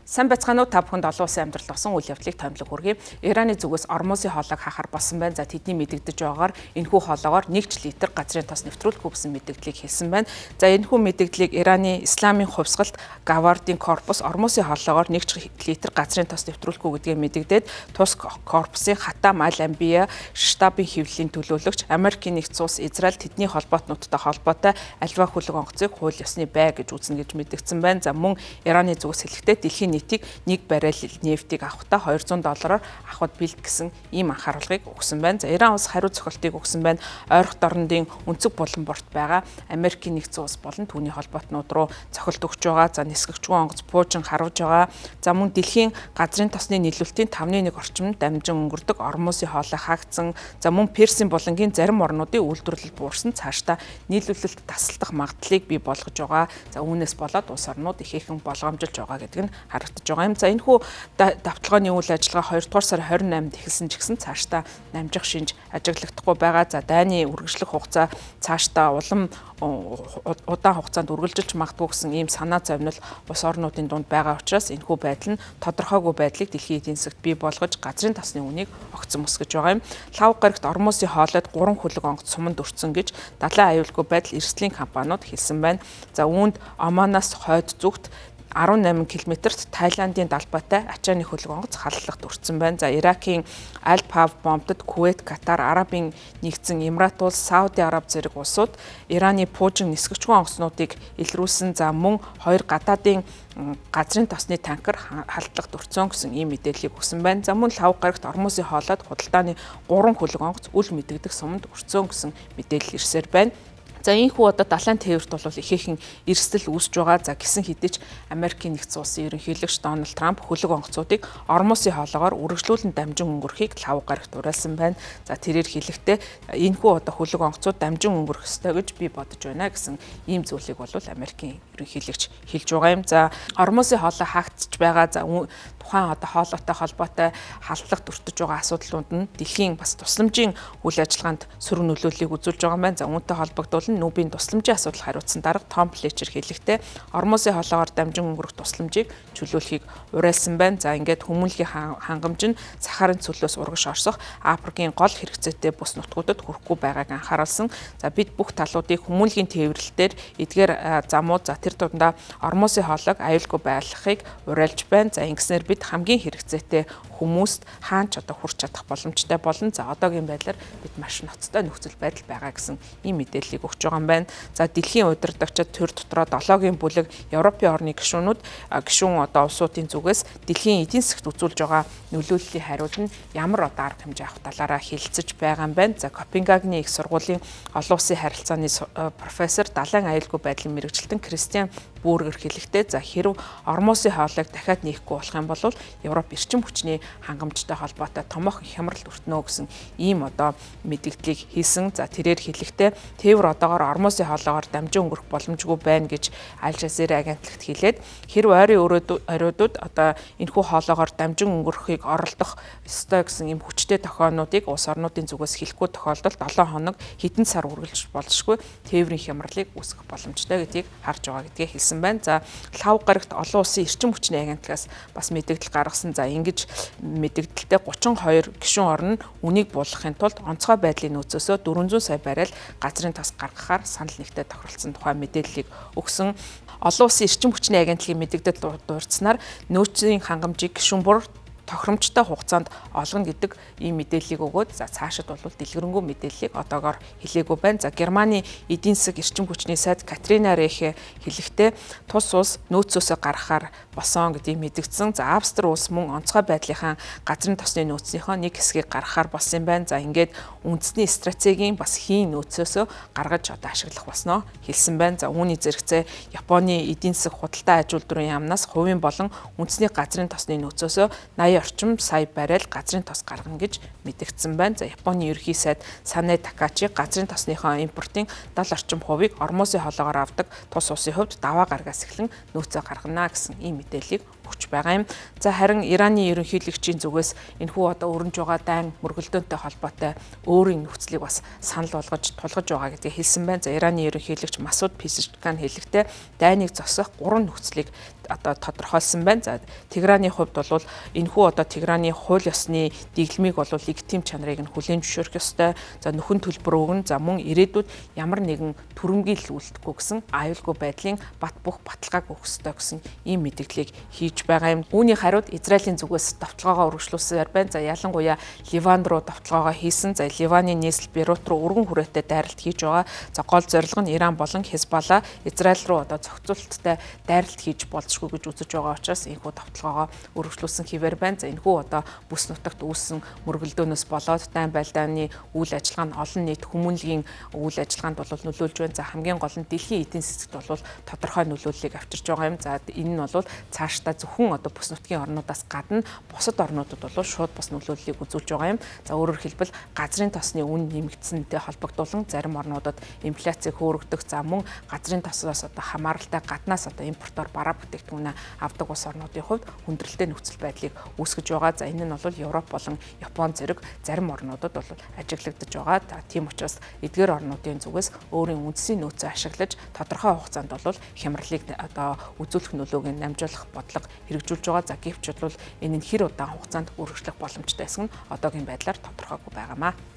Сайн байцгаана уу та бүхэнд олон улсын амьдралд болсон үйл явдлыг томилог хүргэе. Ираны зүгээс Ормосын хоолойг хахаар болсон байна. За тэдний мэдэгдэж байгаагаар энэхүү хоолоогоор 1 литр газрын тос нэвтрүүлэхгүй гэсэн мэдэгдлийг хэлсэн байна. За энэхүү мэдэгдлийг Ираны Исламын хувьсгалт Гавардын корпус Ормосын хоолоогоор 1 литр газрын тос нэвтрүүлэхгүй гэдгээ мэдэгдээд тус корпусын Хатам Аль-Амбия штабын хэвлэлийн төлөөлөгч Америкийн нэгдсэн улс Израиль тэдний холбоотнуудтай холбоотой альва хөлөг онгоцыг хууль ёсны бай гэж үзнэ гэж мэдэгдсэн байна. За мөн Ираны зүгээс хэлэхдээ дэлхийн нэтийг 1 баррел нефтийг авахдаа $200 авахд бэлд гэсэн ийм анхааруулгыг өгсөн байна. За Иран улс хариу цохилтыг өгсөн байна. Ойрхон дорнодын өнцөг булан борт байгаа Америкийн нэгдсэн улс болон түүний холбоотнууд руу цохилт өгч байгаа. За нисгэгчгүй онгоц буужин харуулж байгаа. За мөн дэлхийн газрын тосны нийлүүлэлтийн 5.1 орчимд дамжин өнгөрдөг Ормосын хоолой хаагдсан. За мөн Персийн булангийн зарим орнуудын үйлдвэрлэл буурсан цаашдаа нийлүүлэлт тасалдах магадлалыг бий болгож байгаа. За үүнээс болоод улс орнууд ихээхэн болгоомжилж байгаа гэдэг нь харагдаж байгаа юм. За энэхүү давталгааны үйл ажиллагаа 2 дугаар сарын 28-нд эхэлсэн ч гэсэн цаашдаа намжих шинж ажиглагдахгүй байгаа. За дайны үргэлжлэх хугацаа цаашдаа улам удаан хугацаанд үргэлжилж магадгүй гэсэн ийм санаа зовнил улс орнуудын дунд байгаа учраас энэхүү байдал нь тодорхойгүй байдлыг дэлхийн эдийн засагт бий болгож газрын тосны үнийг огцон өсгөж байгаа юм. Лав гарагт Ормосын хоолойд 3 хөлөг онгоц суманд өртсөн гэж далайн аюулгүй байдал эрсдлийн компаниуд хэлсэн байна. За үүнд Оманоос хойд зүгт 18 км-т Тайландын далбайтай ачааны хөлөг онгоц халдлагт өртсөн байна. За Иракийн Аль-Пав бомбдод Кувейт, Катар, Арабын нэгдсэн Эмират улс, Сауди Араб зэрэг улсууд Ираны пуужин нисгэгчгүй онгоцнуудыг илрүүлсэн. За мөн 2 гадаадын газрын тосны танкер халдлагт өртсөн гэсэн ийм мэдээллийг өгсөн байна. За мөн лав гарагт Ормосын хоолойд худалдааны 3 хөлөг онгоц үл мэдэгдэх суманд өртсөн гэсэн мэдээлэл ирсээр байна. За энэхүү одоо далайн тээврт бол ихээхэн эрсдэл үүсэж байгаа. За гисэн хэдий ч Америкийн нэгдсэн улсын ерөнхийлөгч Дональд Трамп хөлөг онгоцуудыг Ормосын хоолоогоор үргэлжлүүлэн дамжин өнгөрөхийг лав гарагт уриалсан байна. За тэрээр хэлэхдээ энэхүү одоо хөлөг онгоцууд дамжин өнгөрөх ёстой гэж би бодож байна гэсэн ийм зүйлийг бол Америкийн ерөнхийлөгч хэлж байгаа юм. За Ормосын хоолой хаагдчих байгаа. За тухайн одоо хоолойтой холбоотой халдлагт өртөж байгаа асуудлууд нь дэлхийн бас тусламжийн үйл ажиллагаанд сөрөг нөлөөллийг үзүүлж байгаа юм байна. За үүнтэй холбогдуулан Нүбийн тусламжийн асуудал хариуцсан дарга Том Флетчер хэлэхдээ Ормосын хоолоогоор дамжин өнгөрөх тусламжийг чөлөөлөхийг уриалсан байна. За ингээд хүмүүнлэгийн хангамж нь сахарын цөлөөс урагш орсох Африкийн гол хэрэгцээтэй бус нутгуудад хүрэхгүй байгааг анхааруулсан. За бид бүх талуудыг хүмүүнлэгийн тээвэрлэлээр эдгээр замууд за тэр дундаа Ормосын хоолойг аюулгүй байлгахыг уриалж байна. За ингэснээр бид хамгийн хэрэгцээтэй хүмүүст хаанч одоо хүрч чадах боломжтой болно. За одоогийн байдлаар бид маш ноцтой нөхцөл байдал байгаа гэсэн ийм мэдээллийг өгч байгаа юм байна. За дэлхийн удирдагчид төр дотроо 7-гийн бүлэг Европын орны гишүүн одоо улсуудын зүгээс дэлхийн эдийн засагт үзүүлж байгаа нөлөөллийн хариуд нь ямар одоо арга хэмжээ авах талаараа хэлэлцэж байгаа юм байна. За Копенгагны их сургуулийн олон улсын харилцааны профессор далайн аюулгүй байдлын мэрэгчлэн Кристиан Бүргер хэлэхдээ за хэрв Ормосын хоолойг дахиад нээхгүй болох юм бол Европ эрчим хүчний хангамжтай холбоотой томоохон хямралт өртнө гэсэн ийм одоо мэдээллийг хийсэн. За тэрээр хэлэхдээ тээвэр одоогоор Ормосын хоолойгоор дамжин өнгөрөх боломжгүй байна гэж Аль Жазира агентлагт хэлээд хэрв ойрын оройдууд одоо энэхүү хоолойгоор дамжин өнгөрөхийг оролдох ёстой гэсэн ийм хүчтэй тохиолнуудыг улс орнуудын зүгээс хэлэхгүй тохиолдолд 7 хоног хэдэн сар үргэлж болшгүй тээврийн хямралыг үүсгэх боломжтой гэдгийг харж байгаа гэдгээ хэлсэн байна. За лав гарагт олон улсын эрчим хүчний агентлагаас бас мэдээлэл гаргасан. За ингэж мэдээлэлтэй 32 гишүүн орн үнийг буулгахын тулд онцгой байдлын нөөцөөсөө 400 сая баррел газрын тос гаргахаар санал нэгтээ тохиролцсон тухай мэдээллийг өгсөн. Олон улсын эрчим хүчний агентлагийн мэдээлэлд дурдсанаар нөөцийн хангамжийг гишүүн бүр тохиромжтой хугацаанд олгоно гэдэг ийм мэдээллийг өгөөд за цаашид бол дэлгэрэнгүй мэдээллийг одоогоор хэлээгүй байна. За Германы эдийн засаг эрчим хүчний сайд Катрина Рехе хэлэхдээ тус улс нөөцөөсөө гаргахаар босон гэдгийг мэдгдсэн. За Австри улс мөн онцгой байдлынхаа газрын тосны нөөцийнхөө нэг хэсгийг гаргахаар болсон юм байна. За ингээд үндэсний стратегийн бас хийн нөөцөөсөө гаргаж одоо ашиглах болсноо хэлсэн байна. За үүний зэрэгцээ Японы эдийн засаг худалдаа аж үйлдвэрийн яамнаас хувийн болон үндэсний газрын тосны нөөцөөсөө 80 орчим сая баррел газрын тос гаргана гэж мэдэгдсэн байна. За Японы ерхий сайд Санэ Такачи газрын тосныхоо импортын 70 орчим хувийг Ормосын хоолоогоор авдаг тус улсын хувьд даваа гаргаас эхлэн нөөцөө гаргана гэсэн ийм мэдээллийг өгч байгаа юм. За харин Ираны ерөнхийлөгчийн зүгээс энэхүү одоо өрнж байгаа дайн мөргөлдөөнтэй холбоотой өөрийн нөхцөлийг бас санал болгож тулгаж байгаа гэдгийг хэлсэн байна. За Ираны ерөнхийлөгч Масуд Пезешкан хэлэхдээ дайныг зогсоох 3 нөхцөлийг одоо тодорхойлсон байна. За Тегераны хувьд бол энэхүү одоо Тегераны хууль ёсны дэглэмийг бол легитим чанарыг нь хүлээн зөвшөөрөх ёстой. За нөхөн төлбөр өгнө. За мөн ирээдүйд ямар нэгэн түрэмгийлэл үлдэхгүй гэсэн аюулгүй байдлын бат бөх баталгааг өгөх ёстой гэсэн ийм мэдээллийг хийж байгаа юм. Үүний хариуд Израилийн зүгээс давталгаагаа үргэлжлүүлсээр байна. За ялангуяа Ливан руу давталгаагаа хийсэн. За Ливаны нийслэл Бейрут руу өргөн хүрээтэй дайралт хийж байгаа. За гол зорилго нь Иран болон Хезболла Израиль руу одоо зохицуулттай дайралт хийж болзошгүй гэж үзэж байгаа учраас энэхүү давталгаагаа өргөжлүүлсэн хэвээр байна. За энэхүү одоо бүс нутагт үүссэн мөргөлдөөнөөс болоод дайн байлдааны үйл ажиллагаа нь олон нийт хүмүүнлэгийн үйл ажиллагаанд бол нөлөөлж байна. За хамгийн гол нь дэлхийн эдийн засагт бол тодорхой нөлөөллийг авчирч байгаа юм. За энэ нь бол цаашдаа зөвхөн одоо бүс нутгийн орнуудаас гадна бусад орнуудад бол шууд бас нөлөөллийг үзүүлж байгаа юм. За өөрөөр хэлбэл газрын тосны үн нэмэгдсэнтэй холбогдуулан зарим орнуудад инфляцийг хөөрөгдөх, за мөн газрын тосоос одоо хамааралтай гаднаас одоо импортоор бараа бүтээгдэхүүнээ авдаг улс орнуудын хувьд хүндрэлтэй нөхцөл байдлыг үүсгэж байгаа. За энэ нь бол Европ болон Япон зэрэг зарим орнуудад бол ажиглагдаж байгаа. За тийм учраас эдгээр орнуудын зүгээс өөрийн үндэсний нөөцөө ашиглаж тодорхой хугацаанд бол хямралыг одоо үзүүлэх нөлөөг намжуулах бодлого хэрэгжүүлж байгаа. За гэвч бол энэ нь хэр удаан хугацаанд үргэлжлэх боломжтой гэсэн нь одоогийн байдлаар тодорхойгүй байгаамаа.